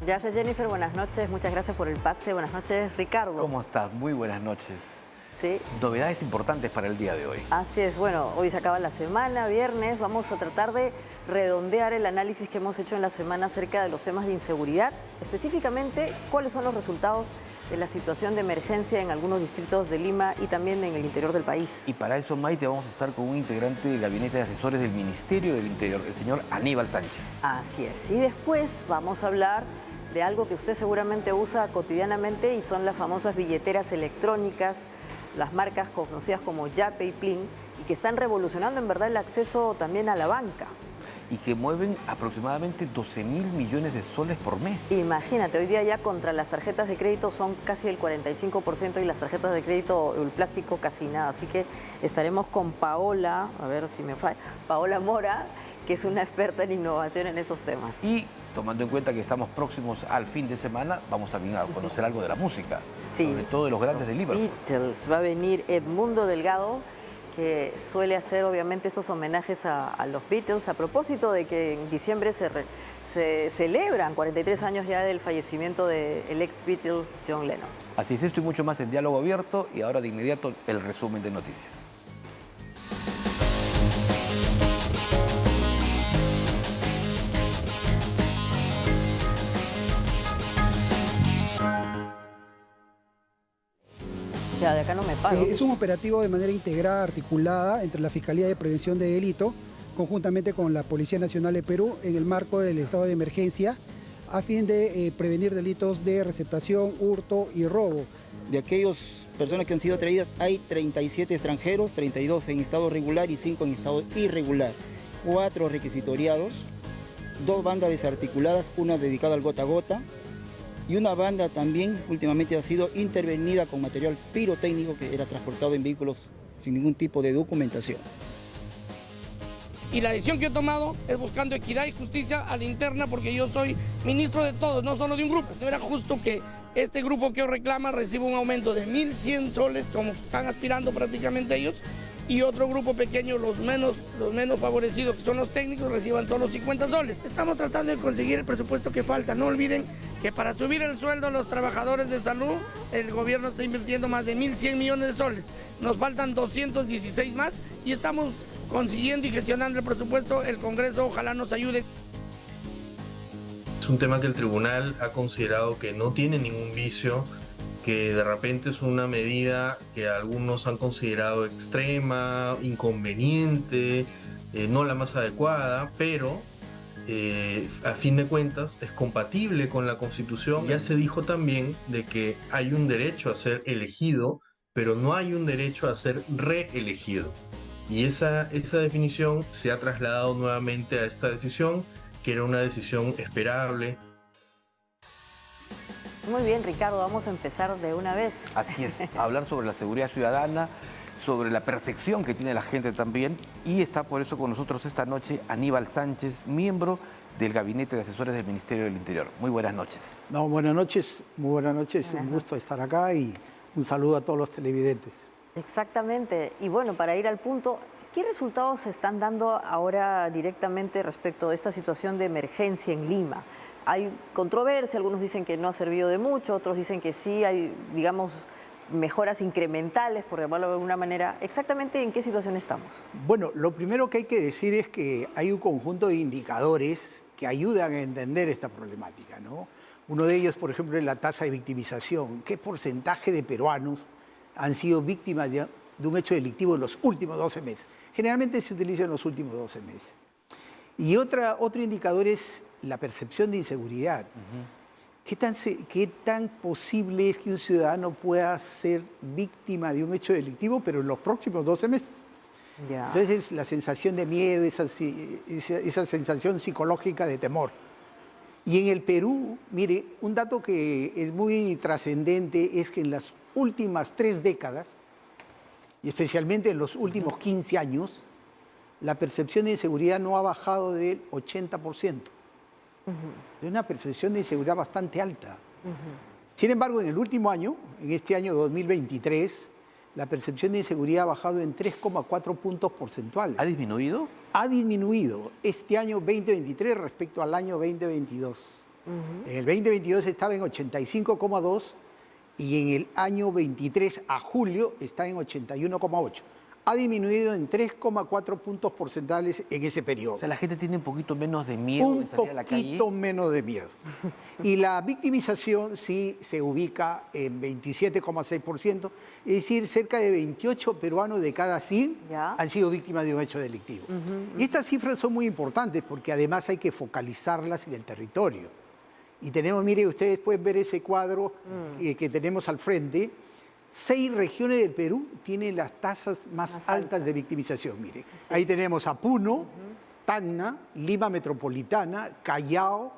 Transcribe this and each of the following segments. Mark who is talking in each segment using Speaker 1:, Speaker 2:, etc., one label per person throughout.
Speaker 1: Ya sé, Jennifer, buenas noches, muchas gracias por el pase. Buenas noches, Ricardo.
Speaker 2: ¿Cómo estás? Muy buenas noches.
Speaker 1: Sí.
Speaker 2: Novedades importantes para el día de hoy.
Speaker 1: Así es, bueno, hoy se acaba la semana, viernes, vamos a tratar de redondear el análisis que hemos hecho en la semana acerca de los temas de inseguridad, específicamente cuáles son los resultados de la situación de emergencia en algunos distritos de Lima y también en el interior del país.
Speaker 2: Y para eso, Maite, vamos a estar con un integrante del gabinete de asesores del Ministerio del Interior, el señor Aníbal Sánchez.
Speaker 1: Así es, y después vamos a hablar de algo que usted seguramente usa cotidianamente y son las famosas billeteras electrónicas, las marcas conocidas como Yape y Plin, y que están revolucionando en verdad el acceso también a la banca.
Speaker 2: Y que mueven aproximadamente 12.000 millones de soles por mes.
Speaker 1: Imagínate, hoy día ya contra las tarjetas de crédito son casi el 45% y las tarjetas de crédito, el plástico casi nada. Así que estaremos con Paola, a ver si me falla, Paola Mora, que es una experta en innovación en esos temas.
Speaker 2: Y tomando en cuenta que estamos próximos al fin de semana, vamos también a conocer algo de la música.
Speaker 1: Sí.
Speaker 2: Sobre todo de los grandes de Liverpool.
Speaker 1: Beatles, va a venir Edmundo Delgado, que suele hacer obviamente estos homenajes a los Beatles, a propósito de que en diciembre se celebran 43 años ya del fallecimiento del ex Beatle John Lennon.
Speaker 2: Así es, esto y mucho más en Diálogo Abierto, y ahora de inmediato el resumen de noticias.
Speaker 1: Ya, de acá no me paro.
Speaker 3: Es un operativo de manera integrada, articulada entre la Fiscalía de Prevención de Delito, conjuntamente con la Policía Nacional de Perú, en el marco del estado de emergencia, a fin de prevenir delitos de receptación, hurto y robo.
Speaker 4: De aquellas personas que han sido traídas, hay 37 extranjeros, 32 en estado regular y 5 en estado irregular. 4 requisitoriados, 2 bandas desarticuladas, una dedicada al gota a gota, y una banda también últimamente ha sido intervenida con material pirotécnico que era transportado en vehículos sin ningún tipo de documentación.
Speaker 5: Y la decisión que he tomado es buscando equidad y justicia a la interna, porque yo soy ministro de todos, no solo de un grupo. No era justo que este grupo que hoy reclama reciba un aumento de 1.100 soles, como están aspirando prácticamente ellos, y otro grupo pequeño, los menos favorecidos, que son los técnicos, reciban solo 50 soles. Estamos tratando de conseguir el presupuesto que falta. No olviden que para subir el sueldo a los trabajadores de salud, el gobierno está invirtiendo más de 1.100 millones de soles. Nos faltan 216 más y estamos consiguiendo y gestionando el presupuesto. El Congreso ojalá nos ayude.
Speaker 6: Es un tema que el tribunal ha considerado que no tiene ningún vicio, que de repente es una medida que algunos han considerado extrema, inconveniente, no la más adecuada, pero a fin de cuentas es compatible con la Constitución. Ya se dijo también de que hay un derecho a ser elegido, pero no hay un derecho a ser reelegido. Y esa definición se ha trasladado nuevamente a esta decisión, que era una decisión esperable.
Speaker 1: Muy bien, Ricardo, vamos a empezar de una vez.
Speaker 2: Así es, hablar sobre la seguridad ciudadana, sobre la percepción que tiene la gente también. Y está por eso con nosotros esta noche Aníbal Sánchez, miembro del Gabinete de Asesores del Ministerio del Interior. Muy buenas noches.
Speaker 7: No, buenas noches, muy buenas noches. Un gusto estar acá y un saludo a todos los televidentes.
Speaker 1: Exactamente. Y bueno, para ir al punto, ¿qué resultados se están dando ahora directamente respecto de esta situación de emergencia en Lima? Hay controversia, algunos dicen que no ha servido de mucho, otros dicen que sí, hay, digamos, mejoras incrementales, por llamarlo de alguna manera. ¿Exactamente en qué situación estamos?
Speaker 7: Bueno, lo primero que hay que decir es que hay un conjunto de indicadores que ayudan a entender esta problemática, ¿no? Uno de ellos, por ejemplo, es la tasa de victimización. ¿Qué porcentaje de peruanos han sido víctimas de un hecho delictivo en los últimos 12 meses? Generalmente se utiliza en los últimos 12 meses. Y otro indicador es la percepción de inseguridad. ¿Qué tan posible es que un ciudadano pueda ser víctima de un hecho delictivo, pero en los próximos 12 meses?
Speaker 1: Ya.
Speaker 7: Entonces, la sensación de miedo, esa sensación psicológica de temor. Y en el Perú, mire, un dato que es muy trascendente es que en las últimas 3 décadas, y especialmente en los últimos 15 años, la percepción de inseguridad no ha bajado del 80%. Es una percepción de inseguridad bastante alta. Sin embargo, en el último año, en este año 2023, la percepción de inseguridad ha bajado en 3,4 puntos porcentuales.
Speaker 2: ¿Ha disminuido?
Speaker 7: Ha disminuido este año 2023 respecto al año 2022. En el 2022 estaba en 85,2 y en el año 23 a julio está en 81,8. Ha disminuido en 3,4 puntos porcentuales en ese periodo.
Speaker 2: O sea, la gente tiene un poquito menos de miedo
Speaker 7: Un
Speaker 2: de salir a la calle.
Speaker 7: poquito menos de miedo. Y la victimización sí se ubica en 27,6%, es decir, cerca de 28 peruanos de cada 100
Speaker 1: Ya.
Speaker 7: han sido víctimas de un hecho delictivo. Y estas cifras son muy importantes porque además hay que focalizarlas en el territorio. Y tenemos, mire, ustedes pueden ver ese cuadro que tenemos al frente. 6 regiones del Perú tienen las tasas más altas de victimización. Mire, ahí tenemos a Puno, Tacna, Lima Metropolitana, Callao,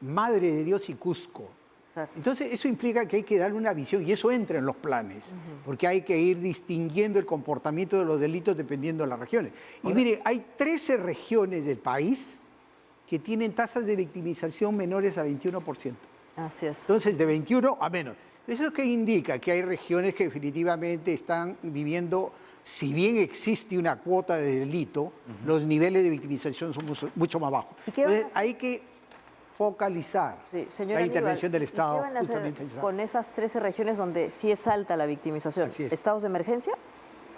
Speaker 7: Madre de Dios y Cusco.
Speaker 1: Exacto.
Speaker 7: Entonces, eso implica que hay que darle una visión y eso entra en los planes, porque hay que ir distinguiendo el comportamiento de los delitos dependiendo de las regiones. Y mire, hay 13 regiones del país que tienen tasas de victimización menores a 21%.
Speaker 1: Así es.
Speaker 7: Entonces, de 21 a menos. ¿Eso qué indica? Que hay regiones que definitivamente están viviendo, si bien existe una cuota de delito, los niveles de victimización son mucho más bajos.
Speaker 1: ¿Y qué van a
Speaker 7: Entonces, hay que focalizar
Speaker 1: Sí, señora
Speaker 7: la intervención
Speaker 1: Aníbal,
Speaker 7: del Estado
Speaker 1: ¿y qué van a hacer
Speaker 7: justamente en esa-
Speaker 1: con esas 13 regiones donde sí es alta la victimización?
Speaker 7: Así es.
Speaker 1: ¿Estados de emergencia?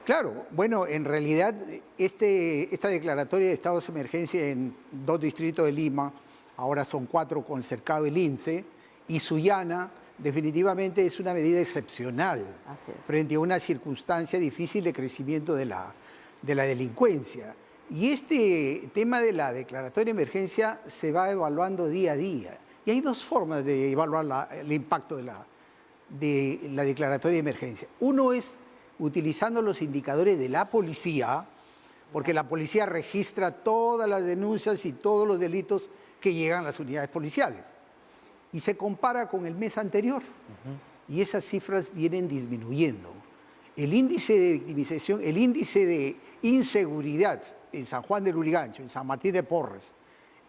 Speaker 7: Claro, bueno, en realidad esta declaratoria de estados de emergencia en 2 distritos de Lima, ahora son 4 con el cercado del INSE, y Sullana, definitivamente es una medida excepcional
Speaker 1: Así es.
Speaker 7: frente a una circunstancia difícil de crecimiento de la delincuencia. Y este tema de la declaratoria de emergencia se va evaluando día a día. Y hay 2 formas de evaluar el impacto de la declaratoria de emergencia. Uno es utilizando los indicadores de la policía, porque la policía registra todas las denuncias y todos los delitos que llegan a las unidades policiales. Y se compara con el mes anterior. Y esas cifras vienen disminuyendo. El índice de victimización, el índice de inseguridad en San Juan del Lurigancho, en San Martín de Porres,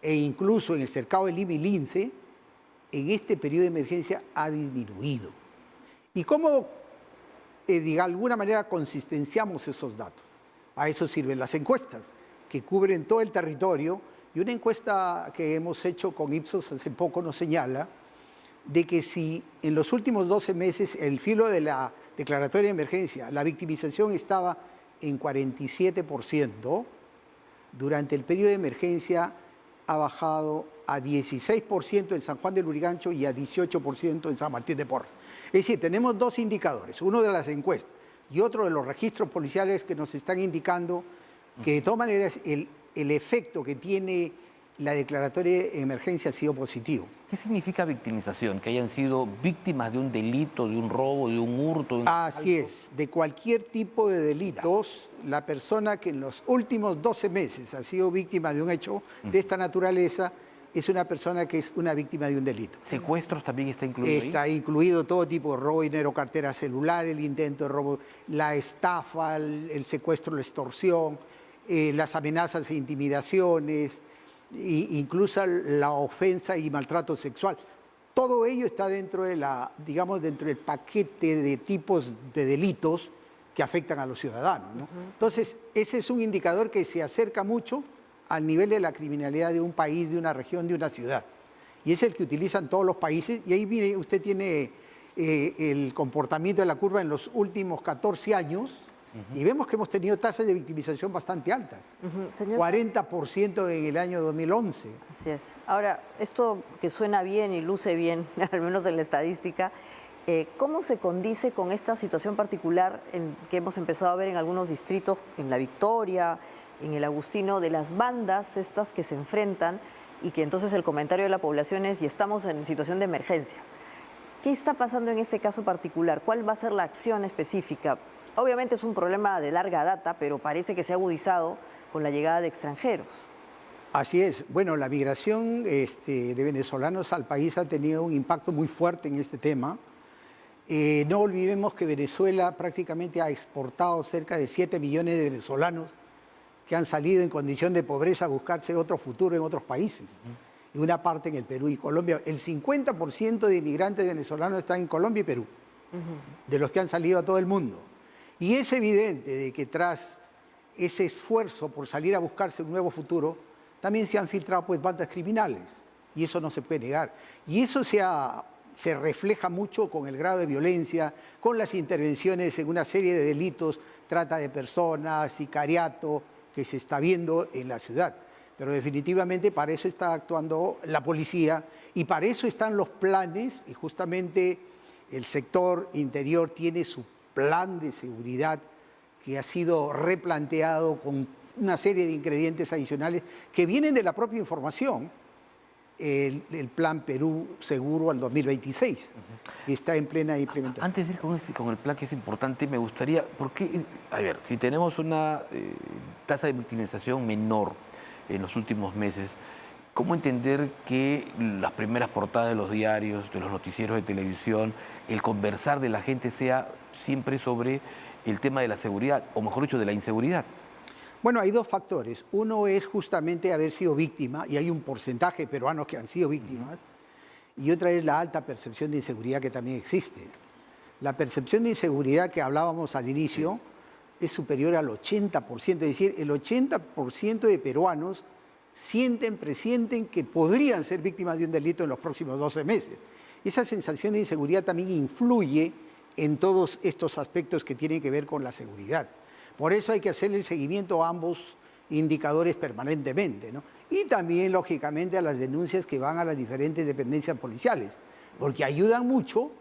Speaker 7: e incluso en el cercado de Lima y Lince, en este periodo de emergencia ha disminuido. ¿Y cómo, de alguna manera, consistenciamos esos datos? A eso sirven las encuestas, que cubren todo el territorio. Y una encuesta que hemos hecho con Ipsos hace poco nos señala de que si en los últimos 12 meses el filo de la declaratoria de emergencia, la victimización estaba en 47%, durante el periodo de emergencia ha bajado a 16% en San Juan del Lurigancho y a 18% en San Martín de Porres. Es decir, tenemos 2 indicadores, uno de las encuestas y otro de los registros policiales que nos están indicando que de todas maneras el efecto que tiene la declaratoria de emergencia ha sido positivo.
Speaker 2: ¿Qué significa victimización? Que hayan sido víctimas de un delito, de un robo, de un hurto. De un
Speaker 7: Así es, de cualquier tipo de delitos, la persona que en los últimos 12 meses ha sido víctima de un hecho de esta naturaleza es una persona que es una víctima de un delito.
Speaker 2: ¿Secuestros también está incluido ahí?
Speaker 7: Está incluido todo tipo de robo de dinero, cartera celular, el intento de robo, la estafa, el secuestro, la extorsión, las amenazas e intimidaciones, incluso la ofensa y maltrato sexual. Todo ello está dentro de dentro del paquete de tipos de delitos que afectan a los ciudadanos, ¿no? Entonces, ese es un indicador que se acerca mucho al nivel de la criminalidad de un país, de una región, de una ciudad. Y es el que utilizan todos los países. Y ahí, mire, usted tiene el comportamiento de la curva en los últimos 14 años, y vemos que hemos tenido tasas de victimización bastante altas.
Speaker 1: Señor,
Speaker 7: 40% en el año 2011.
Speaker 1: así es. Ahora, esto que suena bien y luce bien, al menos en la estadística, ¿cómo se condice con esta situación particular que hemos empezado a ver en algunos distritos, en La Victoria, en el Agustino, de las bandas estas que se enfrentan y que entonces el comentario de la población es, y estamos en situación de emergencia? ¿Qué está pasando en este caso particular? ¿Cuál va a ser la acción específica? Obviamente es un problema de larga data, pero parece que se ha agudizado con la llegada de extranjeros.
Speaker 7: Así es. Bueno, la migración de venezolanos al país ha tenido un impacto muy fuerte en este tema. No olvidemos que Venezuela prácticamente ha exportado cerca de 7 millones de venezolanos que han salido en condición de pobreza a buscarse otro futuro en otros países. Y una parte en el Perú y Colombia. El 50% de inmigrantes venezolanos están en Colombia y Perú, de los que han salido a todo el mundo. Y es evidente de que tras ese esfuerzo por salir a buscarse un nuevo futuro, también se han filtrado pues bandas criminales. y eso no se puede negar. Y eso se refleja mucho con el grado de violencia, con las intervenciones en una serie de delitos, trata de personas, sicariato, que se está viendo en la ciudad. Pero definitivamente para eso está actuando la policía y para eso están los planes, y justamente el sector interior tiene su plan de seguridad que ha sido replanteado con una serie de ingredientes adicionales que vienen de la propia información, el Plan Perú Seguro al 2026, que está en plena implementación.
Speaker 2: Antes de ir con el plan, que es importante, me gustaría, porque, a ver, si tenemos una tasa de victimización menor en los últimos meses, ¿cómo entender que las primeras portadas de los diarios, de los noticieros de televisión, el conversar de la gente sea siempre sobre el tema de la seguridad, o mejor dicho, de la inseguridad?
Speaker 7: Bueno, hay dos factores. Uno es justamente haber sido víctima, y hay un porcentaje de peruanos que han sido víctimas, y otra es la alta percepción de inseguridad que también existe. La percepción de inseguridad que hablábamos al inicio es superior al 80%, es decir, el 80% de peruanos presienten que podrían ser víctimas de un delito en los próximos 12 meses. Esa sensación de inseguridad también influye en todos estos aspectos que tienen que ver con la seguridad. Por eso hay que hacerle el seguimiento a ambos indicadores permanentemente, ¿no? Y también, lógicamente, a las denuncias que van a las diferentes dependencias policiales, porque ayudan mucho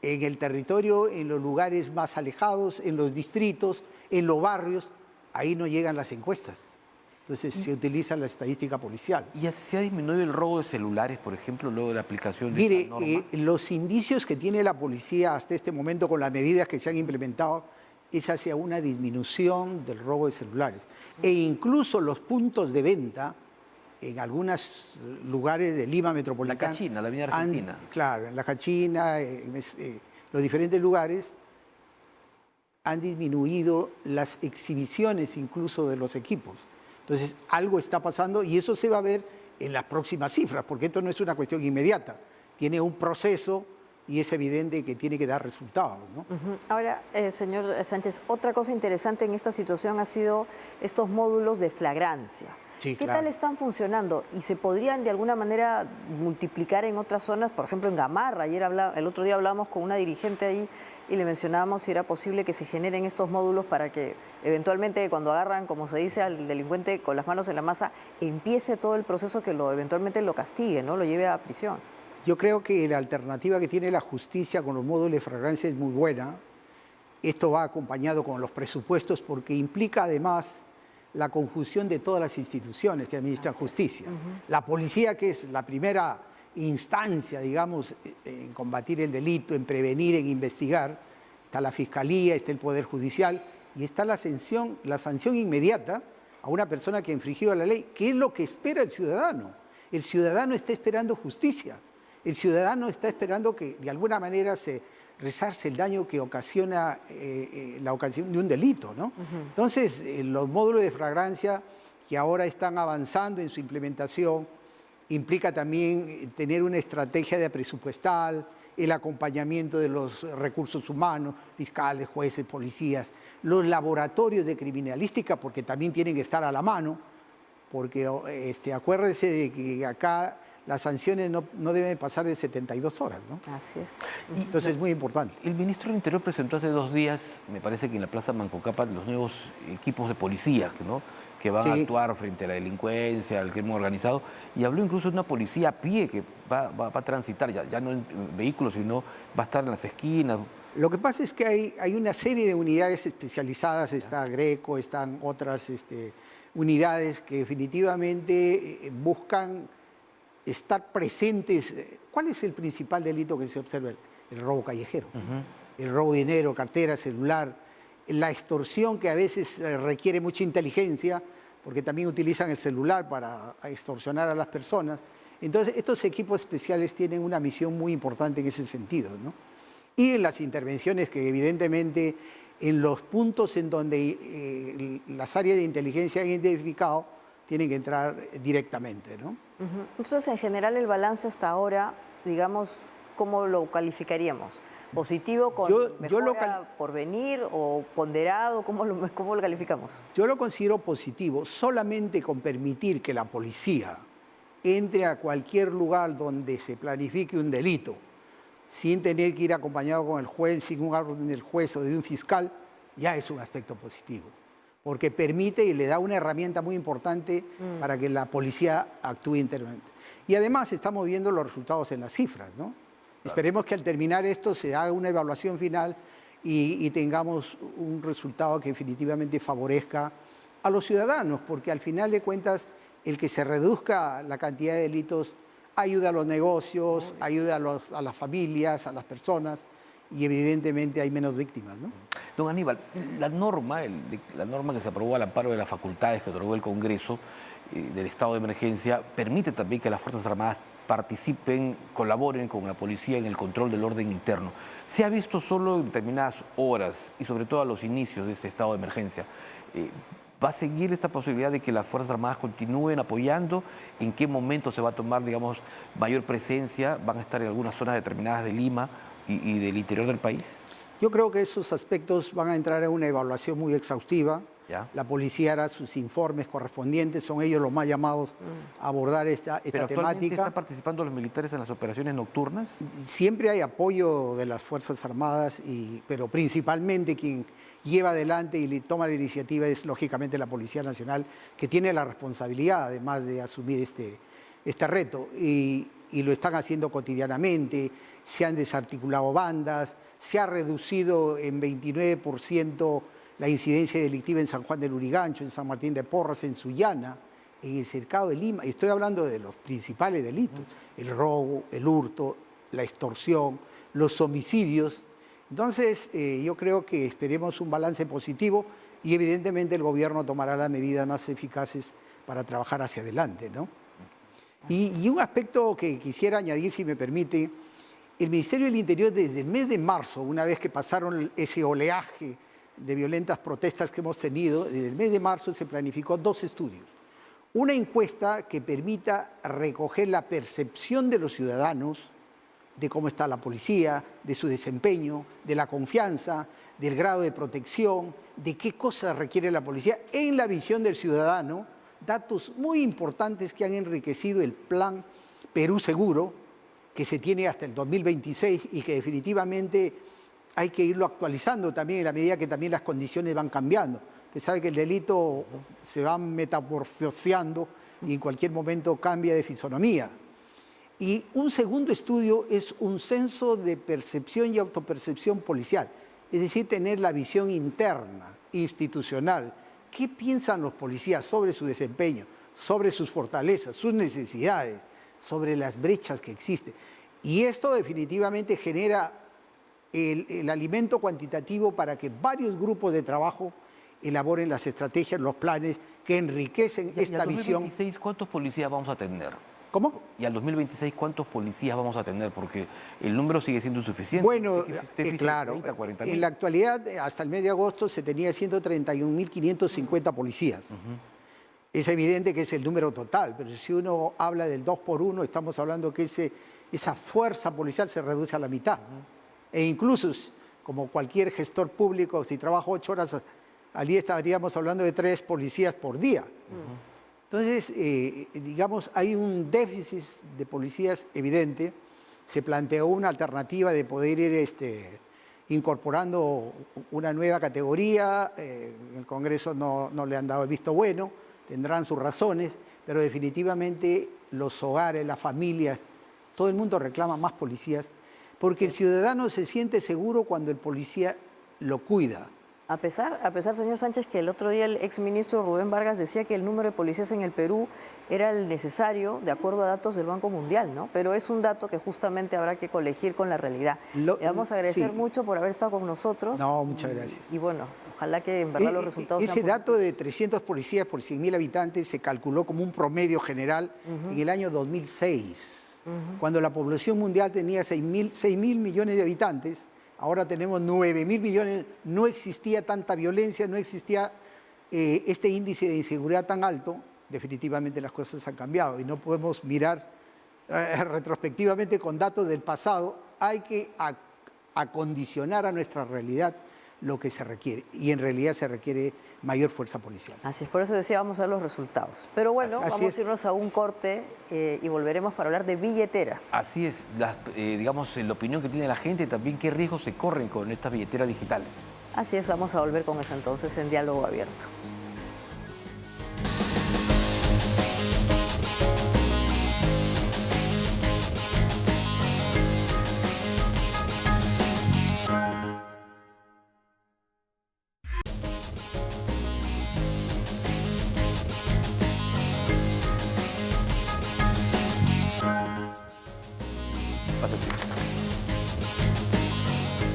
Speaker 7: en el territorio, en los lugares más alejados, en los distritos, en los barrios. Ahí no llegan las encuestas. Entonces se utiliza la estadística policial.
Speaker 2: ¿Y se ha disminuido el robo de celulares, por ejemplo, luego de la aplicación de
Speaker 7: Mire,
Speaker 2: esta norma?
Speaker 7: los indicios que tiene la policía hasta este momento con las medidas que se han implementado es hacia una disminución del robo de celulares. E incluso los puntos de venta en algunos lugares de Lima metropolitana.
Speaker 2: La Cachina, la Avenida Argentina.
Speaker 7: Claro, en la Cachina, los diferentes lugares han disminuido las exhibiciones incluso de los equipos. Entonces, algo está pasando y eso se va a ver en las próximas cifras, porque esto no es una cuestión inmediata. Tiene un proceso y es evidente que tiene que dar resultados, ¿no?
Speaker 1: Ahora, señor Sánchez, otra cosa interesante en esta situación ha sido estos módulos de flagrancia.
Speaker 7: Sí,
Speaker 1: ¿Qué
Speaker 7: claro.
Speaker 1: tal están funcionando? ¿Y se podrían de alguna manera multiplicar en otras zonas? Por ejemplo, en Gamarra. El otro día hablábamos con una dirigente ahí y le mencionábamos si era posible que se generen estos módulos para que eventualmente cuando agarran, como se dice, al delincuente con las manos en la masa, empiece todo el proceso que eventualmente lo castigue, ¿no? Lo lleve a prisión.
Speaker 7: Yo creo que la alternativa que tiene la justicia con los módulos de flagrancia es muy buena. Esto va acompañado con los presupuestos porque implica además la conjunción de todas las instituciones que administran justicia. La policía, que es la primera instancia, digamos, en combatir el delito, en prevenir, en investigar. Está la Fiscalía, está el Poder Judicial y está la sanción inmediata a una persona que ha infringido la ley, que es lo que espera el ciudadano. El ciudadano está esperando justicia. El ciudadano está esperando que de alguna manera se resarce el daño que ocasiona la ocasión de un delito, ¿no? Entonces, los módulos de flagrancia que ahora están avanzando en su implementación implica también tener una estrategia de presupuestal, el acompañamiento de los recursos humanos, fiscales, jueces, policías, los laboratorios de criminalística, porque también tienen que estar a la mano, porque acuérdese de que acá las sanciones no deben pasar de 72 horas, ¿no?
Speaker 1: Así es.
Speaker 7: Entonces es muy importante.
Speaker 2: El ministro del Interior presentó hace 2 días, me parece que en la Plaza Mancocapa, los nuevos equipos de policía, ¿no?, que van a actuar frente a la delincuencia, al crimen organizado, y habló incluso de una policía a pie que va a transitar, ya no en vehículos, sino va a estar en las esquinas.
Speaker 7: Lo que pasa es que hay una serie de unidades especializadas, está Greco, están otras unidades que definitivamente buscan estar presentes. ¿Cuál es el principal delito que se observa? El robo callejero, el robo de dinero, cartera, celular, la extorsión, que a veces requiere mucha inteligencia, porque también utilizan el celular para extorsionar a las personas. Entonces, estos equipos especiales tienen una misión muy importante en ese sentido, ¿no? Y en las intervenciones que evidentemente en los puntos en donde las áreas de inteligencia han identificado, tienen que entrar directamente, ¿no?
Speaker 1: Entonces, en general, el balance hasta ahora, digamos, ¿cómo lo calificaríamos? ¿Positivo con mejora por venir o ponderado? ¿Cómo lo calificamos?
Speaker 7: Yo lo considero positivo, solamente con permitir que la policía entre a cualquier lugar donde se planifique un delito, sin tener que ir acompañado con el juez, sin un orden del juez o de un fiscal, ya es un aspecto positivo. Porque permite y le da una herramienta muy importante para que la policía actúe internamente. Y además estamos viendo los resultados en las cifras, ¿no? Claro. Esperemos que al terminar esto se haga una evaluación final y tengamos un resultado que definitivamente favorezca a los ciudadanos, porque al final de cuentas el que se reduzca la cantidad de delitos ayuda a los negocios, ayuda a las familias, a las personas, y evidentemente hay menos víctimas, ¿no?
Speaker 2: Don Aníbal, la norma que se aprobó al amparo de las facultades que otorgó el Congreso del estado de emergencia permite también que las Fuerzas Armadas participen, colaboren con la policía en el control del orden interno. Se ha visto solo en determinadas horas y sobre todo a los inicios de este estado de emergencia. ¿Va a seguir esta posibilidad de que las Fuerzas Armadas continúen apoyando? ¿En qué momento se va a tomar, digamos, mayor presencia? ¿Van a estar en algunas zonas determinadas de Lima y del interior del país?
Speaker 7: Yo creo que esos aspectos van a entrar en una evaluación muy exhaustiva.
Speaker 2: ¿Ya?
Speaker 7: La policía hará sus informes correspondientes, son ellos los más llamados a abordar esta
Speaker 2: ¿Pero actualmente
Speaker 7: temática.
Speaker 2: están participando los militares en las operaciones nocturnas?
Speaker 7: Siempre hay apoyo de las Fuerzas Armadas, pero principalmente quien lleva adelante y le toma la iniciativa es lógicamente la Policía Nacional, que tiene la responsabilidad además de asumir este reto. Y lo están haciendo cotidianamente, se han desarticulado bandas, se ha reducido en 29% la incidencia delictiva en San Juan del Lurigancho, en San Martín de Porras, en Sullana, en el cercado de Lima. Y estoy hablando de los principales delitos, el robo, el hurto, la extorsión, los homicidios. Entonces, yo creo que esperemos un balance positivo y evidentemente el gobierno tomará las medidas más eficaces para trabajar hacia adelante, ¿no? Y un aspecto que quisiera añadir, si me permite, el Ministerio del Interior desde el mes de marzo, una vez que pasaron ese oleaje de violentas protestas que hemos tenido, desde el mes de marzo se planificó 2 estudios. Una encuesta que permita recoger la percepción de los ciudadanos de cómo está la policía, de su desempeño, de la confianza, del grado de protección, de qué cosas requiere la policía en la visión del ciudadano, datos muy importantes que han enriquecido el plan Perú Seguro, que se tiene hasta el 2026 y que definitivamente hay que irlo actualizando también en la medida que también las condiciones van cambiando. Usted sabe que el delito se va metamorfoseando y en cualquier momento cambia de fisonomía. Y un segundo estudio es un censo de percepción y autopercepción policial, es decir, tener la visión interna, institucional. ¿Qué piensan los policías sobre su desempeño, sobre sus fortalezas, sus necesidades, sobre las brechas que existen? Y esto definitivamente genera el alimento cuantitativo para que varios grupos de trabajo elaboren las estrategias, los planes que enriquecen esta visión.
Speaker 2: ¿Y al 2026 cuántos policías vamos a tener?
Speaker 7: ¿Cómo?
Speaker 2: ¿Y al 2026 cuántos policías vamos a tener? Porque el número sigue siendo insuficiente.
Speaker 7: Bueno,
Speaker 2: Déficit
Speaker 7: claro,
Speaker 2: 30, 40.000.
Speaker 7: en la actualidad, hasta el mes de agosto, se tenía 131.550 policías. Es evidente que es el número total, pero si uno habla del 2 por 1, estamos hablando que esa fuerza policial se reduce a la mitad. E incluso, como cualquier gestor público, si trabajo 8 horas al día, estaríamos hablando de 3 policías por día. Entonces, digamos, hay un déficit de policías evidente. Se planteó una alternativa de poder ir incorporando una nueva categoría. El Congreso no le han dado el visto bueno, tendrán sus razones, pero definitivamente los hogares, las familias, todo el mundo reclama más policías, porque el ciudadano se siente seguro cuando el policía lo cuida.
Speaker 1: A pesar, señor Sánchez, que el otro día el exministro Rubén Vargas decía que el número de policías en el Perú era el necesario de acuerdo a datos del Banco Mundial, ¿no? Pero es un dato que justamente habrá que colegir con la realidad. Le vamos a agradecer mucho por haber estado con nosotros.
Speaker 7: No, muchas gracias.
Speaker 1: Y bueno, ojalá que en verdad los resultados sean
Speaker 7: Ese dato de 300 policías por 100.000 habitantes se calculó como un promedio general en el año 2006, cuando la población mundial tenía 6.000 millones de habitantes. Ahora tenemos 9.000 millones, no existía tanta violencia, no existía este índice de inseguridad tan alto. Definitivamente las cosas han cambiado y no podemos mirar retrospectivamente con datos del pasado. Hay que acondicionar a nuestra realidad lo que se requiere. Y en realidad se requiere mayor fuerza policial.
Speaker 1: Así es, por eso decía, vamos a ver los resultados. Pero bueno,
Speaker 7: Así
Speaker 1: vamos
Speaker 7: es.
Speaker 1: a irnos a un corte y volveremos para hablar de billeteras.
Speaker 2: Así es, digamos, la opinión que tiene la gente, también qué riesgos se corren con estas billeteras digitales.
Speaker 1: Así es, vamos a volver con eso entonces en Diálogo Abierto.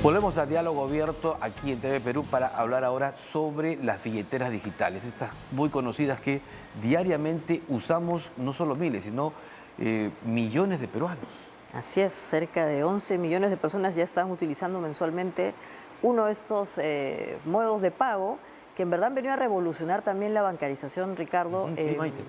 Speaker 2: Volvemos a Diálogo Abierto aquí en TV Perú para hablar ahora sobre las billeteras digitales, estas muy conocidas que diariamente usamos no solo miles, sino millones de peruanos.
Speaker 1: Así es, cerca de 11 millones de personas ya están utilizando mensualmente uno de estos modos de pago que en verdad han venido a revolucionar también la bancarización, Ricardo.
Speaker 2: Sí, Maite.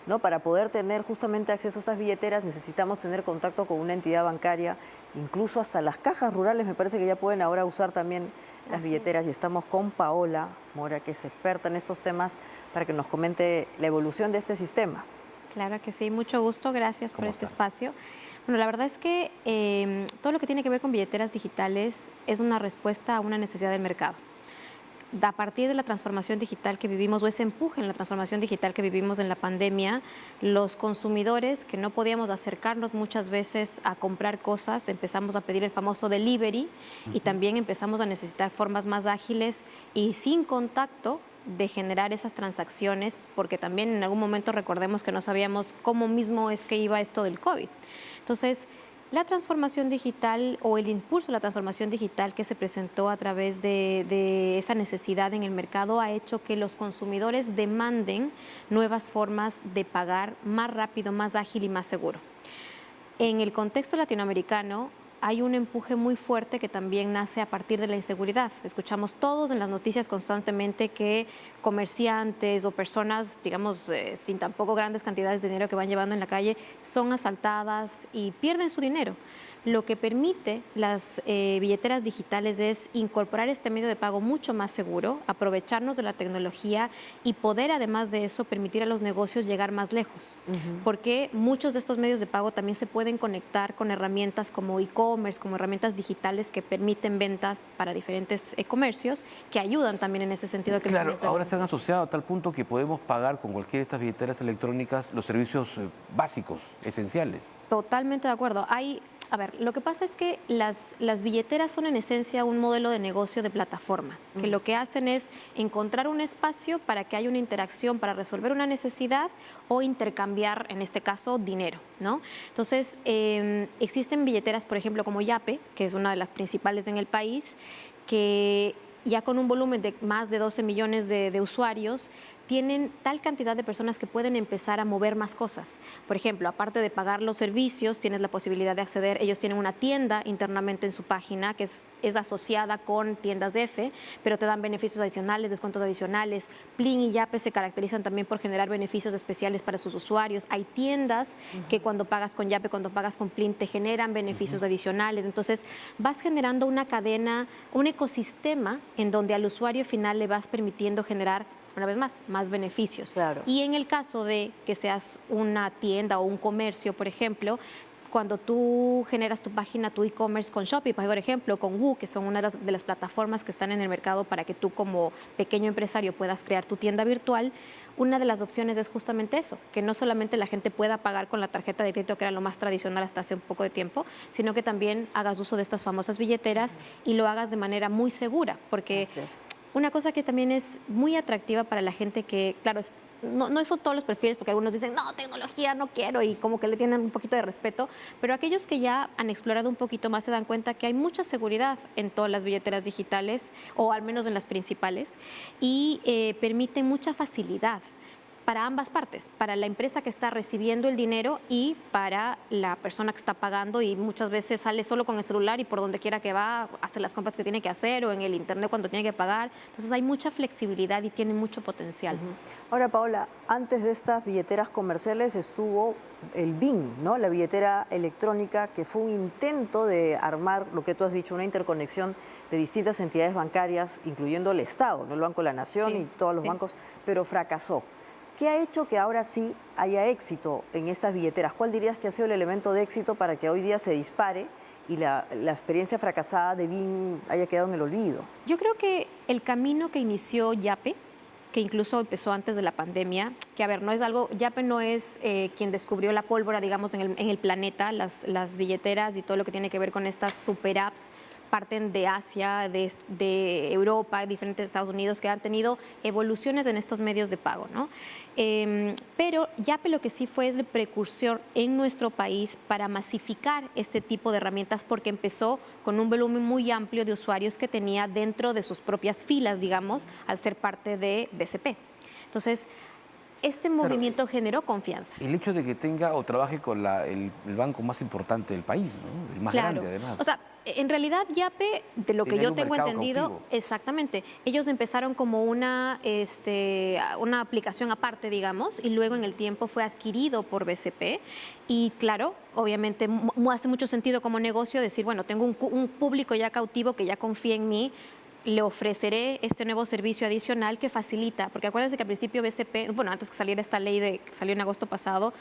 Speaker 1: ¿No? Para poder tener justamente acceso a estas billeteras necesitamos tener contacto con una entidad bancaria, incluso hasta las cajas rurales me parece que ya pueden ahora usar también las billeteras y estamos con Paola Mora, que es experta en estos temas, para que nos comente la evolución de este sistema.
Speaker 8: Claro que sí, mucho gusto, gracias por este espacio. Bueno, la verdad es que todo lo que tiene que ver con billeteras digitales es una respuesta a una necesidad del mercado. A partir de la transformación digital que vivimos, o ese empuje en la transformación digital que vivimos en la pandemia, los consumidores que no podíamos acercarnos muchas veces a comprar cosas, empezamos a pedir el famoso delivery y también empezamos a necesitar formas más ágiles y sin contacto de generar esas transacciones, porque también en algún momento recordemos que no sabíamos cómo mismo es que iba esto del COVID. Entonces, la transformación digital o el impulso a la transformación digital que se presentó a través de esa necesidad en el mercado ha hecho que los consumidores demanden nuevas formas de pagar más rápido, más ágil y más seguro. En el contexto latinoamericano hay un empuje muy fuerte que también nace a partir de la inseguridad. Escuchamos todos en las noticias constantemente que comerciantes o personas, digamos, sin tampoco grandes cantidades de dinero que van llevando en la calle, son asaltadas y pierden su dinero. Lo que permite las billeteras digitales es incorporar este medio de pago mucho más seguro, aprovecharnos de la tecnología y poder, además de eso, permitir a los negocios llegar más lejos. Porque muchos de estos medios de pago también se pueden conectar con herramientas como e-commerce, como herramientas digitales que permiten ventas para diferentes comercios, que ayudan también en ese sentido al crecimiento.
Speaker 2: Claro, ahora se han asociado a tal punto que podemos pagar con cualquiera de estas billeteras electrónicas los servicios básicos, esenciales.
Speaker 8: Totalmente de acuerdo. A ver, lo que pasa es que las billeteras son en esencia un modelo de negocio de plataforma, que lo que hacen es encontrar un espacio para que haya una interacción para resolver una necesidad o intercambiar, en este caso, dinero, ¿no? Entonces, existen billeteras, por ejemplo, como Yape, que es una de las principales en el país, que ya con un volumen de más de 12 millones de usuarios, tienen tal cantidad de personas que pueden empezar a mover más cosas. Por ejemplo, aparte de pagar los servicios, tienes la posibilidad de acceder, ellos tienen una tienda internamente en su página que es asociada con tiendas F, pero te dan beneficios adicionales, descuentos adicionales. Plin y Yape se caracterizan también por generar beneficios especiales para sus usuarios. Hay tiendas que cuando pagas con Yape, cuando pagas con Plin, te generan beneficios adicionales. Entonces, vas generando una cadena, un ecosistema en donde al usuario final le vas permitiendo generar, una vez más beneficios.
Speaker 1: Claro.
Speaker 8: Y en el caso de que seas una tienda o un comercio, por ejemplo, cuando tú generas tu página, tu e-commerce con Shopify, por ejemplo, con Woo, que son una de las plataformas que están en el mercado para que tú como pequeño empresario puedas crear tu tienda virtual, una de las opciones es justamente eso, que no solamente la gente pueda pagar con la tarjeta de crédito, que era lo más tradicional hasta hace un poco de tiempo, sino que también hagas uso de estas famosas billeteras y lo hagas de manera muy segura, porque una cosa que también es muy atractiva para la gente que, claro, no son todos los perfiles, porque algunos dicen, no, tecnología no quiero, y como que le tienen un poquito de respeto, pero aquellos que ya han explorado un poquito más se dan cuenta que hay mucha seguridad en todas las billeteras digitales, o al menos en las principales, y permiten mucha facilidad. para ambas partes, para la empresa que está recibiendo el dinero y para la persona que está pagando, y muchas veces sale solo con el celular y por donde quiera que va, hace las compras que tiene que hacer o en el internet cuando tiene que pagar. Entonces hay mucha flexibilidad y tiene mucho potencial.
Speaker 1: Ahora, Paola, antes de estas billeteras comerciales estuvo el BIN, ¿no? La billetera electrónica, que fue un intento de armar, lo que tú has dicho, una interconexión de distintas entidades bancarias, incluyendo el Estado, ¿no? El Banco de la Nación y todos los bancos, pero fracasó. ¿Qué ha hecho que ahora sí haya éxito en estas billeteras? ¿Cuál dirías que ha sido el elemento de éxito para que hoy día se dispare y la experiencia fracasada de BIN haya quedado en el olvido?
Speaker 8: Yo creo que el camino que inició Yape, que incluso empezó antes de la pandemia, que a ver, no es algo, Yape no es quien descubrió la pólvora, digamos, en el planeta. Las billeteras y todo lo que tiene que ver con estas super apps parten de Asia, de Europa, diferentes Estados Unidos, que han tenido evoluciones en estos medios de pago, ¿no? Pero Yape lo que sí fue es el precursor en nuestro país para masificar este tipo de herramientas, porque empezó con un volumen muy amplio de usuarios que tenía dentro de sus propias filas, digamos, al ser parte de BCP. Entonces, este movimiento generó confianza.
Speaker 2: El hecho de que tenga o trabaje con el banco más importante del país, ¿no? El más grande, además.
Speaker 8: O sea, en realidad Yape, de lo que yo tengo entendido,
Speaker 2: cautivo.
Speaker 8: exactamente, ellos empezaron como una aplicación aparte, digamos, y luego en el tiempo fue adquirido por BCP. Y claro, obviamente hace mucho sentido como negocio decir, bueno, tengo un público ya cautivo que ya confía en mí, le ofreceré este nuevo servicio adicional que facilita, porque acuérdense que al principio BCP, bueno, antes que saliera esta ley que salió en agosto pasado,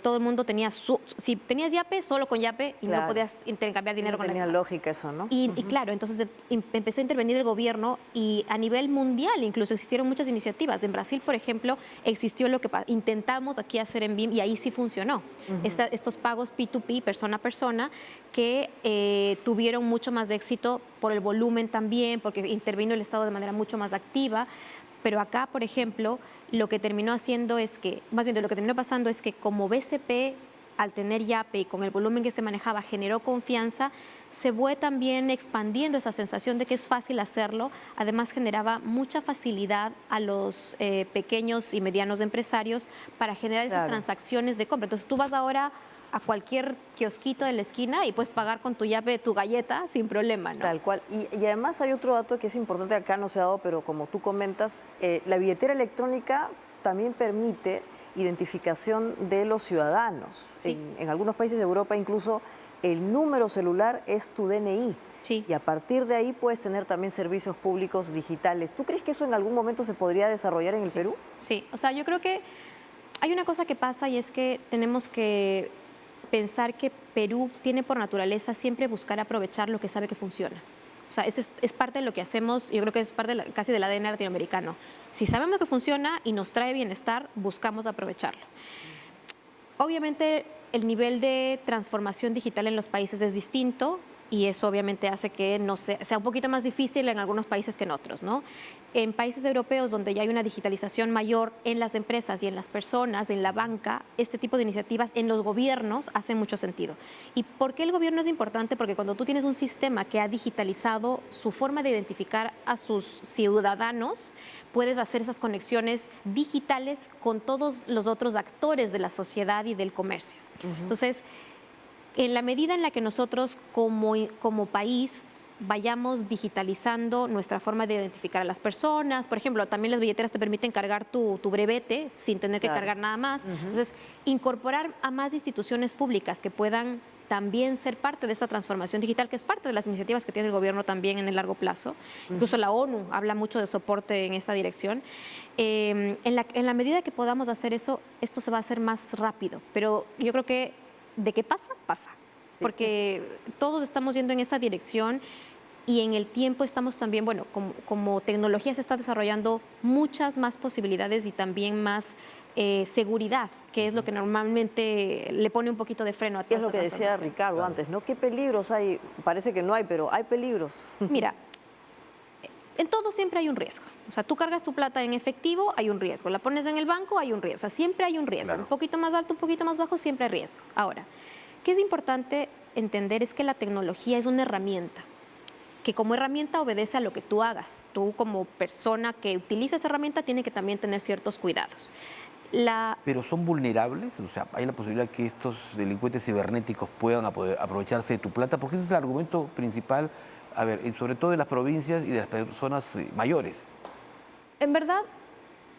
Speaker 8: todo el mundo tenía si tenías Yape, solo con Yape, y no podías intercambiar dinero con nadie más.
Speaker 1: Tenía lógica eso, ¿no?
Speaker 8: Y claro, entonces empezó a intervenir el gobierno, y a nivel mundial incluso existieron muchas iniciativas. En Brasil, por ejemplo, existió lo que intentamos aquí hacer en BIM, y ahí sí funcionó. Estos pagos P2P, persona a persona, que tuvieron mucho más éxito por el volumen también, porque intervino el Estado de manera mucho más activa. Pero acá, por ejemplo, lo que terminó haciendo es que, más bien, lo que terminó pasando es que como BCP, al tener Yape y con el volumen que se manejaba, generó confianza, se fue también expandiendo esa sensación de que es fácil hacerlo. Además, generaba mucha facilidad a los pequeños y medianos empresarios para generar esas transacciones de compra. Entonces, tú vas ahora a cualquier kiosquito de la esquina y puedes pagar con tu Yape tu galleta sin problema, ¿no?
Speaker 1: Tal cual. Y además hay otro dato que es importante, acá no se ha dado, pero como tú comentas, la billetera electrónica también permite identificación de los ciudadanos.
Speaker 8: Sí.
Speaker 1: En algunos países de Europa incluso el número celular es tu DNI.
Speaker 8: Sí.
Speaker 1: Y a partir de ahí puedes tener también servicios públicos digitales. ¿Tú crees que eso en algún momento se podría desarrollar en el Perú?
Speaker 8: Sí, o sea, yo creo que hay una cosa que pasa, y es que tenemos que pensar que Perú tiene por naturaleza siempre buscar aprovechar lo que sabe que funciona. O sea, es parte de lo que hacemos, yo creo que es parte casi del ADN latinoamericano. Si sabemos que funciona y nos trae bienestar, buscamos aprovecharlo. Obviamente, el nivel de transformación digital en los países es distinto, y eso obviamente hace que sea un poquito más difícil en algunos países que en otros, ¿no? En países europeos, donde ya hay una digitalización mayor en las empresas y en las personas, en la banca, este tipo de iniciativas en los gobiernos hacen mucho sentido. ¿Y por qué el gobierno es importante? Porque cuando tú tienes un sistema que ha digitalizado su forma de identificar a sus ciudadanos, puedes hacer esas conexiones digitales con todos los otros actores de la sociedad y del comercio. Entonces, en la medida en la que nosotros como país vayamos digitalizando nuestra forma de identificar a las personas, por ejemplo, también las billeteras te permiten cargar tu brevete sin tener que cargar nada más. Entonces, incorporar a más instituciones públicas que puedan también ser parte de esta transformación digital, que es parte de las iniciativas que tiene el gobierno también en el largo plazo. Incluso la ONU habla mucho de soporte en esta dirección. En la medida que podamos hacer eso, esto se va a hacer más rápido. Pero yo creo que ¿de qué pasa? Pasa. Porque todos estamos yendo en esa dirección, y en el tiempo estamos también, bueno, como tecnología se está desarrollando muchas más posibilidades y también más seguridad, que es lo que normalmente le pone un poquito de freno a todo.
Speaker 1: Es lo que decía Ricardo antes, ¿no? ¿Qué peligros hay? Parece que no hay, pero hay peligros.
Speaker 8: Mira, en todo siempre hay un riesgo. O sea, tú cargas tu plata en efectivo, hay un riesgo. La pones en el banco, hay un riesgo. O sea, siempre hay un riesgo.
Speaker 2: Claro.
Speaker 8: Un poquito más alto, un poquito más bajo, siempre hay riesgo. Ahora, ¿qué es importante entender? Es que la tecnología es una herramienta. que como herramienta obedece a lo que tú hagas. Tú como persona que utiliza esa herramienta tiene que también tener ciertos cuidados.
Speaker 2: ¿Pero son vulnerables? O sea, ¿hay la posibilidad que estos delincuentes cibernéticos puedan aprovecharse de tu plata? Porque ese es el argumento principal, a ver, sobre todo de las provincias y de las personas mayores.
Speaker 8: En verdad,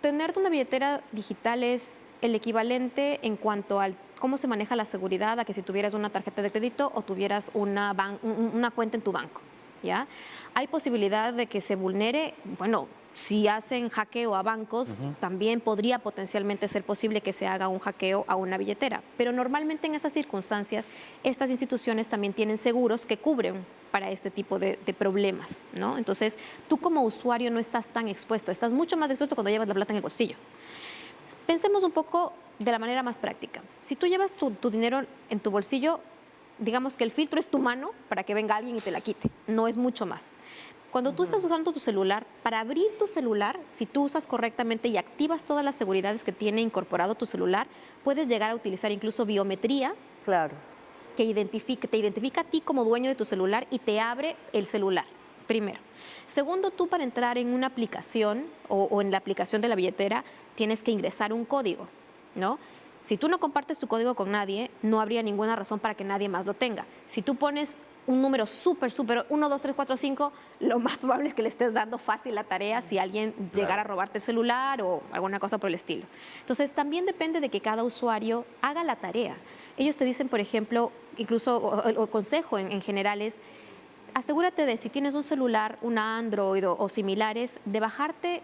Speaker 8: tener una billetera digital es el equivalente en cuanto al cómo se maneja la seguridad a que si tuvieras una tarjeta de crédito o tuvieras una cuenta en tu banco, ¿ya? Hay posibilidad de que se vulnere, bueno, si hacen hackeo a bancos, también podría potencialmente ser posible que se haga un hackeo a una billetera. Pero normalmente en esas circunstancias, estas instituciones también tienen seguros que cubren para este tipo de problemas, ¿no? Entonces, tú como usuario no estás tan expuesto, estás mucho más expuesto cuando llevas la plata en el bolsillo. Pensemos un poco de la manera más práctica. Si tú llevas tu dinero en tu bolsillo, digamos que el filtro es tu mano para que venga alguien y te la quite, no es mucho más. Cuando tú estás usando tu celular, para abrir tu celular, si tú usas correctamente y activas todas las seguridades que tiene incorporado tu celular, puedes llegar a utilizar incluso biometría.
Speaker 1: Claro.
Speaker 8: Que te identifica a ti como dueño de tu celular y te abre el celular, primero. Segundo, tú para entrar en una aplicación o en la aplicación de la billetera, tienes que ingresar un código, ¿no? Si tú no compartes tu código con nadie, no habría ninguna razón para que nadie más lo tenga. Si tú pones un número súper, 1, 2, 3, 4, 5, lo más probable es que le estés dando fácil la tarea si alguien llegara a robarte el celular o alguna cosa por el estilo. Entonces, también depende de que cada usuario haga la tarea. Ellos te dicen, por ejemplo, incluso el consejo en general es, asegúrate de, si tienes un celular, una Android o similares, de bajarte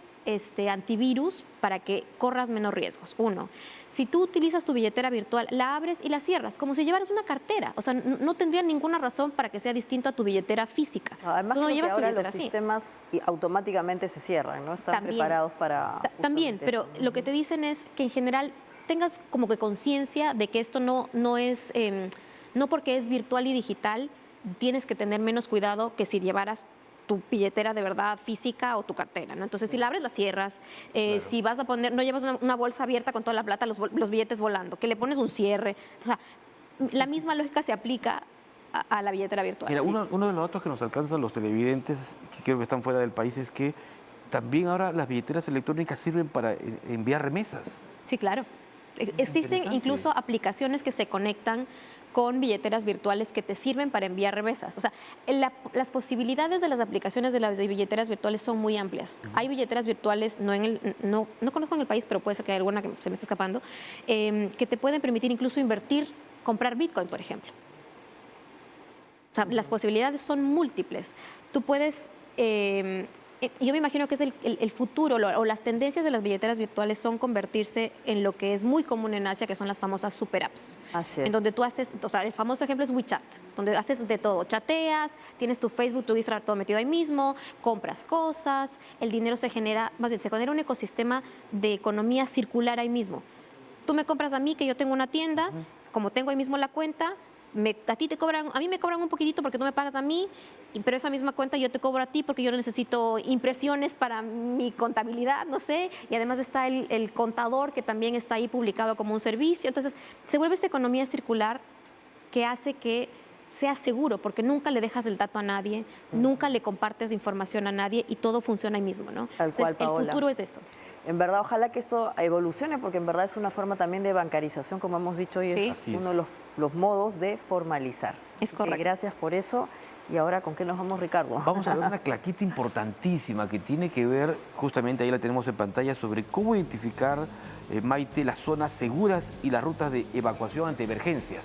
Speaker 8: antivirus para que corras menos riesgos. Uno, si tú utilizas tu billetera virtual, la abres y la cierras, como si llevaras una cartera. O sea, no tendría ninguna razón para que sea distinto a tu billetera física.
Speaker 1: Además,
Speaker 8: tú no llevas
Speaker 1: ahora
Speaker 8: tu billetera
Speaker 1: los
Speaker 8: así.
Speaker 1: sistemas automáticamente se cierran, ¿no? Están
Speaker 8: También,
Speaker 1: preparados para...
Speaker 8: También, pero
Speaker 1: eso.
Speaker 8: lo que te dicen es que en general tengas como que conciencia de que esto no es, no porque es virtual y digital, tienes que tener menos cuidado que si llevaras tu billetera de verdad física o tu cartera, ¿no? Entonces, si la abres, la cierras.
Speaker 2: Claro.
Speaker 8: Si vas a poner, no llevas una bolsa abierta con toda la plata, los billetes volando, que le pones un cierre. O sea, la misma lógica se aplica a la billetera virtual.
Speaker 2: Mira, uno de los datos que nos alcanzan los televidentes, que creo que están fuera del país, es que también ahora las billeteras electrónicas sirven para enviar remesas.
Speaker 8: Sí, claro. Existen incluso aplicaciones que se conectan con billeteras virtuales que te sirven para enviar remesas. O sea, las posibilidades de las aplicaciones de las billeteras virtuales son muy amplias. Hay billeteras virtuales, no conozco en el país, pero puede ser que hay alguna que se me esté escapando, que te pueden permitir incluso comprar Bitcoin, por ejemplo. O sea, las posibilidades son múltiples. Tú puedes... yo me imagino que es el futuro o las tendencias de las billeteras virtuales son convertirse en lo que es muy común en Asia, que son las famosas super apps.
Speaker 1: Así es.
Speaker 8: En donde tú haces, o sea, el famoso ejemplo es WeChat, donde haces de todo, chateas, tienes tu Facebook, tu Instagram, todo metido ahí mismo, compras cosas, el dinero se genera, más bien se genera un ecosistema de economía circular ahí mismo. Tú me compras a mí, que yo tengo una tienda, como tengo ahí mismo la cuenta, a mí me cobran un poquitito porque tú me pagas a mí, pero esa misma cuenta yo te cobro a ti porque yo necesito impresiones para mi contabilidad, no sé, y además está el contador que también está ahí publicado como un servicio. Entonces, se vuelve esta economía circular que hace que sea seguro, porque nunca le dejas el dato a nadie, nunca le compartes información a nadie y todo funciona ahí mismo, ¿no?
Speaker 1: Tal cual, Paola.
Speaker 8: El futuro es eso.
Speaker 1: En verdad, ojalá que esto evolucione, porque en verdad es una forma también de bancarización, como hemos dicho hoy,
Speaker 8: Sí.
Speaker 1: es uno de los modos de formalizar.
Speaker 8: Es
Speaker 1: Así que
Speaker 8: correcto.
Speaker 1: gracias por eso. Y ahora, ¿con qué nos vamos, Ricardo?
Speaker 2: Vamos a ver una claquita importantísima que tiene que ver, justamente ahí la tenemos en pantalla, sobre cómo identificar, Maite, las zonas seguras y las rutas de evacuación ante emergencias.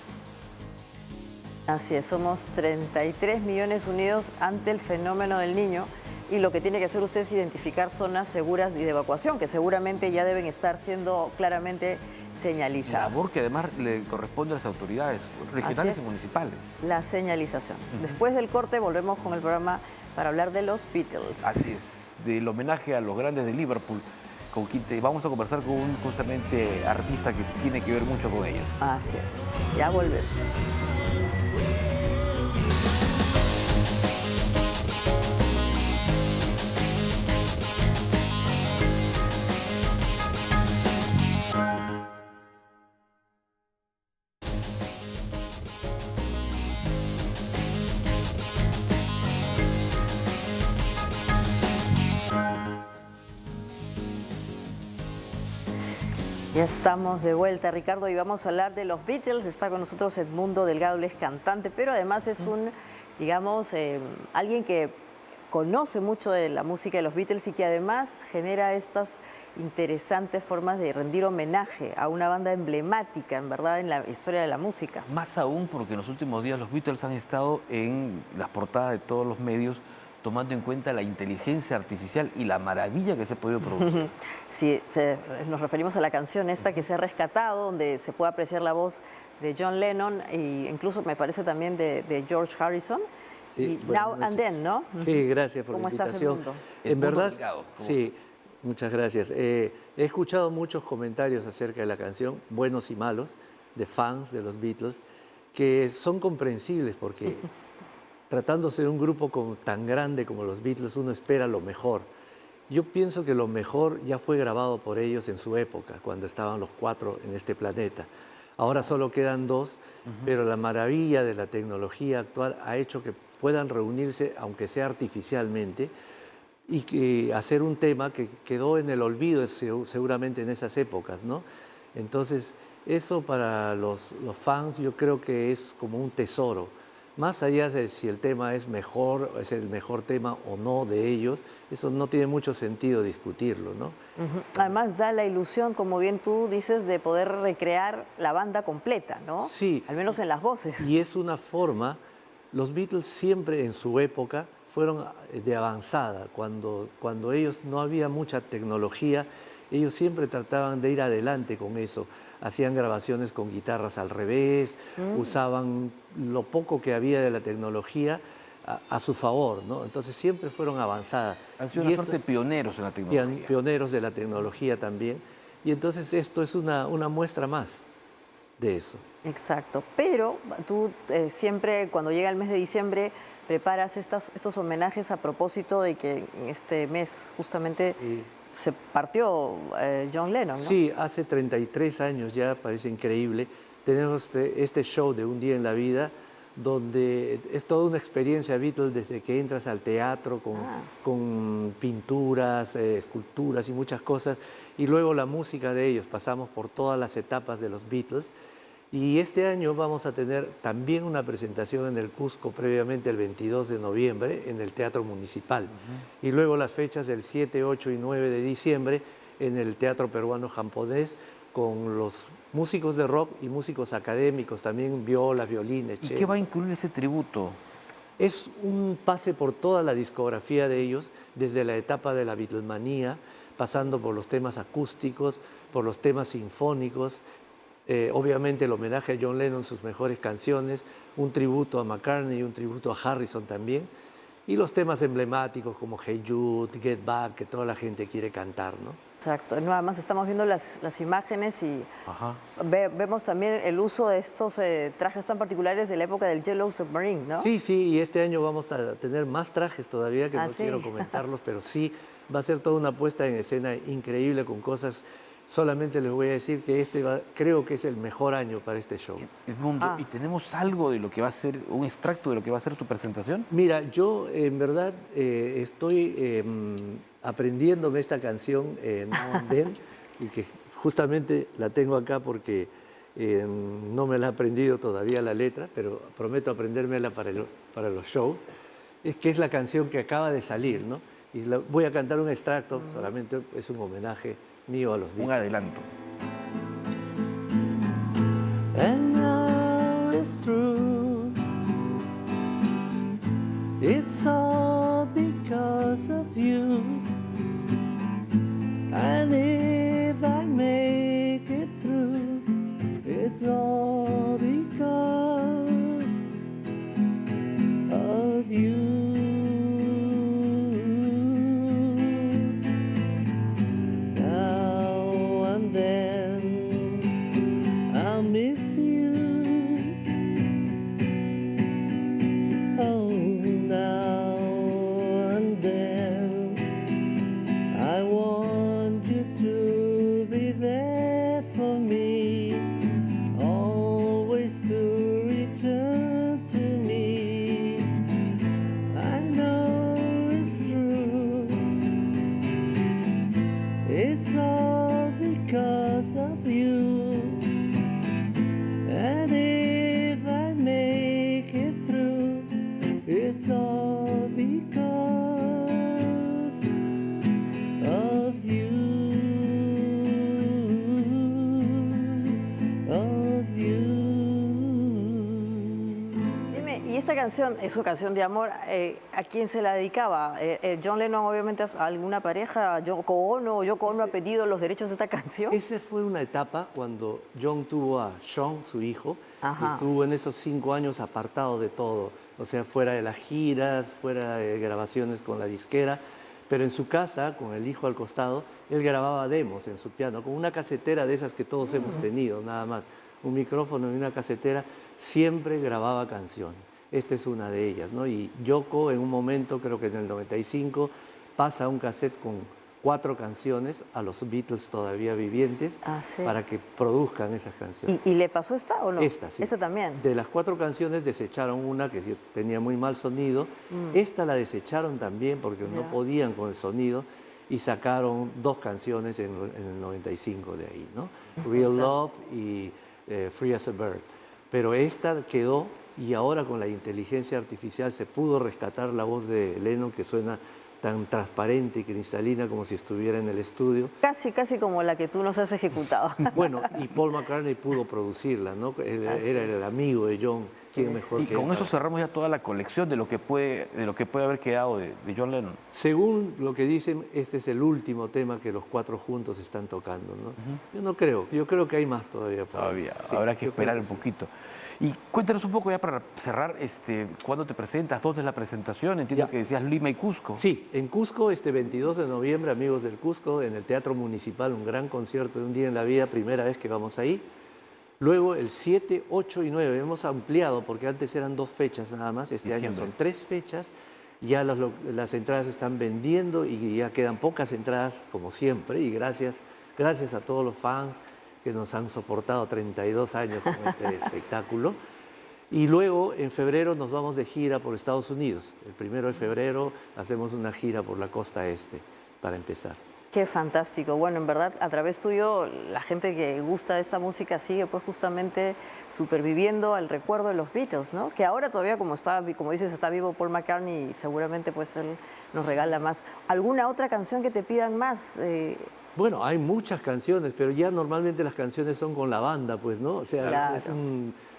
Speaker 1: Así es, somos 33 millones unidos ante el fenómeno del Niño, y lo que tiene que hacer usted es identificar zonas seguras y de evacuación, que seguramente ya deben estar siendo claramente señalizadas.
Speaker 2: Labor que además le corresponde a las autoridades regionales y municipales.
Speaker 1: La señalización. Después del corte volvemos con el programa para hablar de los Beatles.
Speaker 2: Así es, del homenaje a los grandes de Liverpool, con quien vamos a conversar con un justamente artista que tiene que ver mucho con ellos.
Speaker 1: Así es, ya volvemos. Ya estamos de vuelta, Ricardo, y vamos a hablar de los Beatles. Está con nosotros Edmundo Delgado, él es cantante, pero además es un, digamos, alguien que conoce mucho de la música de los Beatles y que además genera estas interesantes formas de rendir homenaje a una banda emblemática, en verdad, en la historia de la música.
Speaker 2: Más aún porque en los últimos días los Beatles han estado en las portadas de todos los medios, tomando en cuenta la inteligencia artificial y la maravilla que se ha podido producir.
Speaker 1: Sí, nos referimos a la canción esta que se ha rescatado, donde se puede apreciar la voz de John Lennon e incluso me parece también de George Harrison.
Speaker 9: Sí,
Speaker 1: Y Now and Then, ¿no?
Speaker 9: Sí, gracias por la
Speaker 1: ¿Cómo estás,
Speaker 9: invitación.
Speaker 1: Edmundo?
Speaker 9: En verdad,
Speaker 2: Delgado, ¿cómo
Speaker 9: sí, muchas gracias. He escuchado muchos comentarios acerca de la canción, buenos y malos, de fans de los Beatles, que son comprensibles porque tratándose de un grupo tan grande como los Beatles, uno espera lo mejor. Yo pienso que lo mejor ya fue grabado por ellos en su época, cuando estaban los 4 en este planeta. Ahora solo quedan 2, pero la maravilla de la tecnología actual ha hecho que puedan reunirse, aunque sea artificialmente, y que hacer un tema que quedó en el olvido seguramente en esas épocas, ¿no? Entonces, eso para los fans yo creo que es como un tesoro. Más allá de si el tema es el mejor tema o no de ellos, eso no tiene mucho sentido discutirlo, ¿no?
Speaker 1: Además da la ilusión, como bien tú dices, de poder recrear la banda completa, ¿no?
Speaker 9: Sí.
Speaker 1: Al menos en las voces.
Speaker 9: Y es una forma, los Beatles siempre en su época fueron de avanzada, cuando ellos no había mucha tecnología, ellos siempre trataban de ir adelante con eso. Hacían grabaciones con guitarras al revés, usaban lo poco que había de la tecnología a su favor, ¿no? Entonces siempre fueron avanzadas.
Speaker 2: Han sido una suerte pioneros en la tecnología.
Speaker 9: Pioneros de la tecnología también. Y entonces esto es una muestra más de eso.
Speaker 1: Exacto, pero tú siempre cuando llega el mes de diciembre preparas estos homenajes a propósito de que en este mes justamente se partió John Lennon, ¿no?
Speaker 9: Sí, hace 33 años ya, parece increíble. Tenemos este show de Un día en la vida, donde es toda una experiencia Beatles desde que entras al teatro con pinturas, esculturas y muchas cosas, y luego la música de ellos. Pasamos por todas las etapas de los Beatles. Y este año vamos a tener también una presentación en el Cusco, previamente el 22 de noviembre, en el Teatro Municipal. Y luego las fechas del 7, 8 y 9 de diciembre en el Teatro Peruano Japonés, con los músicos de rock y músicos académicos, también violas, violines,
Speaker 2: ¿Y qué va a incluir ese tributo?
Speaker 9: Es un pase por toda la discografía de ellos, desde la etapa de la Beatlemanía, pasando por los temas acústicos, por los temas sinfónicos, obviamente el homenaje a John Lennon, sus mejores canciones, un tributo a McCartney y un tributo a Harrison también, y los temas emblemáticos como Hey Jude, Get Back, que toda la gente quiere cantar, ¿no?
Speaker 1: Exacto, no, además estamos viendo las imágenes y vemos también el uso de estos trajes tan particulares de la época del Yellow Submarine, ¿no?
Speaker 9: Sí, sí, y este año vamos a tener más trajes todavía, que no
Speaker 1: ¿sí?
Speaker 9: quiero comentarlos, pero sí, va a ser toda una puesta en escena increíble con cosas. Solamente les voy a decir que creo que es el mejor año para este show.
Speaker 2: Edmundo, ¿y tenemos algo de lo que va a ser, un extracto de lo que va a ser tu presentación?
Speaker 9: Mira, yo en verdad estoy aprendiéndome esta canción, Now and Then, y que justamente la tengo acá porque no me la he aprendido todavía la letra, pero prometo aprendérmela para los shows. Es que es la canción que acaba de salir, ¿no? Y voy a cantar un extracto, solamente es un homenaje mío a los Beatles.
Speaker 2: Un adelanto.
Speaker 9: And now it's true. It's all because of you. And if I make it through, it's all because of you. Miss you. Oh, now and then It's all because of you, of you.
Speaker 1: Dime, y esta canción es una canción de amor, ¿a quién se la dedicaba? John Lennon, obviamente, a alguna pareja, Yoko Ono ha pedido los derechos de esta canción.
Speaker 9: Esa fue una etapa cuando John tuvo a Sean, su hijo,
Speaker 1: Ajá.
Speaker 9: y estuvo en esos 5 años apartado de todo, o sea, fuera de las giras, fuera de grabaciones con la disquera, pero en su casa, con el hijo al costado, él grababa demos en su piano, con una casetera de esas que todos hemos tenido, nada más, un micrófono y una casetera, siempre grababa canciones. Esta es una de ellas, ¿no? Y Yoko, en un momento, creo que en el 95, pasa un cassette con 4 canciones a los Beatles todavía vivientes
Speaker 1: Sí.
Speaker 9: para que produzcan esas canciones.
Speaker 1: ¿Y le pasó esta o no?
Speaker 9: Esta, sí.
Speaker 1: Esta también.
Speaker 9: De las 4 canciones desecharon una que tenía muy mal sonido. Esta la desecharon también porque no podían con el sonido y sacaron 2 canciones en el 95 de ahí, ¿no? Real Love y Free as a Bird. Pero esta quedó y ahora con la inteligencia artificial se pudo rescatar la voz de Lennon que suena tan transparente y cristalina como si estuviera en el estudio.
Speaker 1: Casi como la que tú nos has ejecutado.
Speaker 9: Bueno, y Paul McCartney pudo producirla, ¿no? Era el amigo de John, ¿quién mejor
Speaker 2: Y
Speaker 9: que
Speaker 2: con
Speaker 9: él?
Speaker 2: eso cerramos ya toda la colección de lo que puede haber quedado de John Lennon.
Speaker 9: Según lo que dicen, este es el último tema que los 4 juntos están tocando, ¿no? Yo no creo, yo creo que hay más todavía.
Speaker 2: Todavía,
Speaker 9: Sí,
Speaker 2: habrá que
Speaker 9: yo
Speaker 2: esperar
Speaker 9: creo
Speaker 2: un
Speaker 9: que sí.
Speaker 2: poquito. Y cuéntanos un poco ya para cerrar, ¿cuándo te presentas? ¿Dónde es la presentación? Entiendo
Speaker 9: Ya.
Speaker 2: que decías Lima y Cusco.
Speaker 9: Sí, en Cusco, este 22 de noviembre, amigos del Cusco, en el Teatro Municipal, un gran concierto de Un Día en la Vida, primera vez que vamos ahí. Luego el 7, 8 y 9, hemos ampliado porque antes eran 2 fechas nada más, este año
Speaker 2: Diciembre.
Speaker 9: son 3 fechas, ya las entradas se están vendiendo y ya quedan pocas entradas como siempre y gracias a todos los fans que nos han soportado 32 años con este espectáculo. Y luego, en febrero, nos vamos de gira por Estados Unidos. El 1 de febrero hacemos una gira por la costa este, para empezar.
Speaker 1: Qué fantástico. Bueno, en verdad, a través tuyo, la gente que gusta de esta música sigue pues justamente superviviendo al recuerdo de los Beatles, ¿no? Que ahora todavía, como dices, está vivo Paul McCartney y seguramente pues él nos regala más. ¿Alguna otra canción que te pidan más?
Speaker 9: Bueno, hay muchas canciones, pero ya normalmente las canciones son con la banda, pues, ¿no? O sea,
Speaker 1: Claro.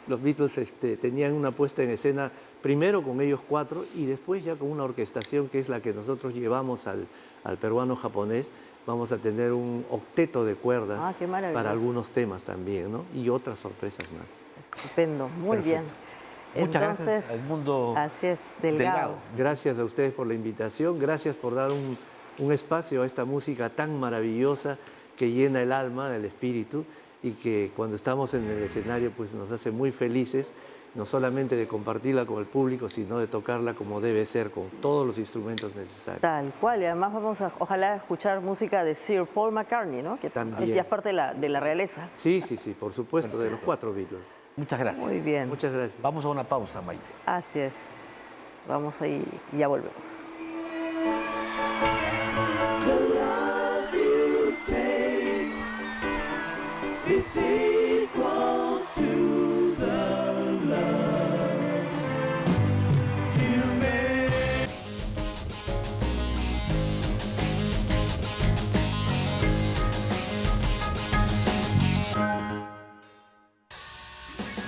Speaker 9: los Beatles tenían una puesta en escena primero con ellos 4 y después ya con una orquestación que es la que nosotros llevamos al peruano-japonés. Vamos a tener un octeto de cuerdas
Speaker 1: Qué maravilloso.
Speaker 9: para algunos temas también, ¿no? Y otras sorpresas más.
Speaker 1: Estupendo, muy bien.
Speaker 2: Muchas
Speaker 1: Entonces,
Speaker 2: gracias a Edmundo
Speaker 1: así es, Delgado.
Speaker 9: Gracias a ustedes por la invitación, gracias por dar un espacio a esta música tan maravillosa que llena el alma, el espíritu y que cuando estamos en el escenario pues nos hace muy felices, no solamente de compartirla con el público, sino de tocarla como debe ser, con todos los instrumentos necesarios.
Speaker 1: Tal cual, y además vamos a, ojalá, escuchar música de Sir Paul McCartney, ¿no? Que
Speaker 9: También.
Speaker 1: ya es parte de la realeza.
Speaker 9: Sí, por supuesto, de los 4 Beatles.
Speaker 2: Muchas gracias.
Speaker 1: Muy bien.
Speaker 9: Muchas gracias.
Speaker 2: Vamos a una pausa, Maite.
Speaker 1: Así es. Vamos ahí y ya volvemos.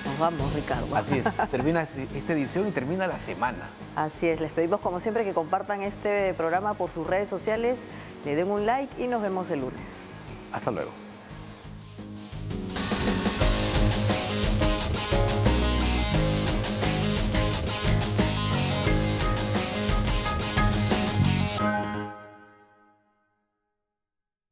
Speaker 1: Nos vamos, Ricardo.
Speaker 2: Así es, termina esta edición y termina la semana.
Speaker 1: Así es, les pedimos como siempre que compartan este programa por sus redes sociales, le den un like y nos vemos el lunes.
Speaker 2: Hasta luego.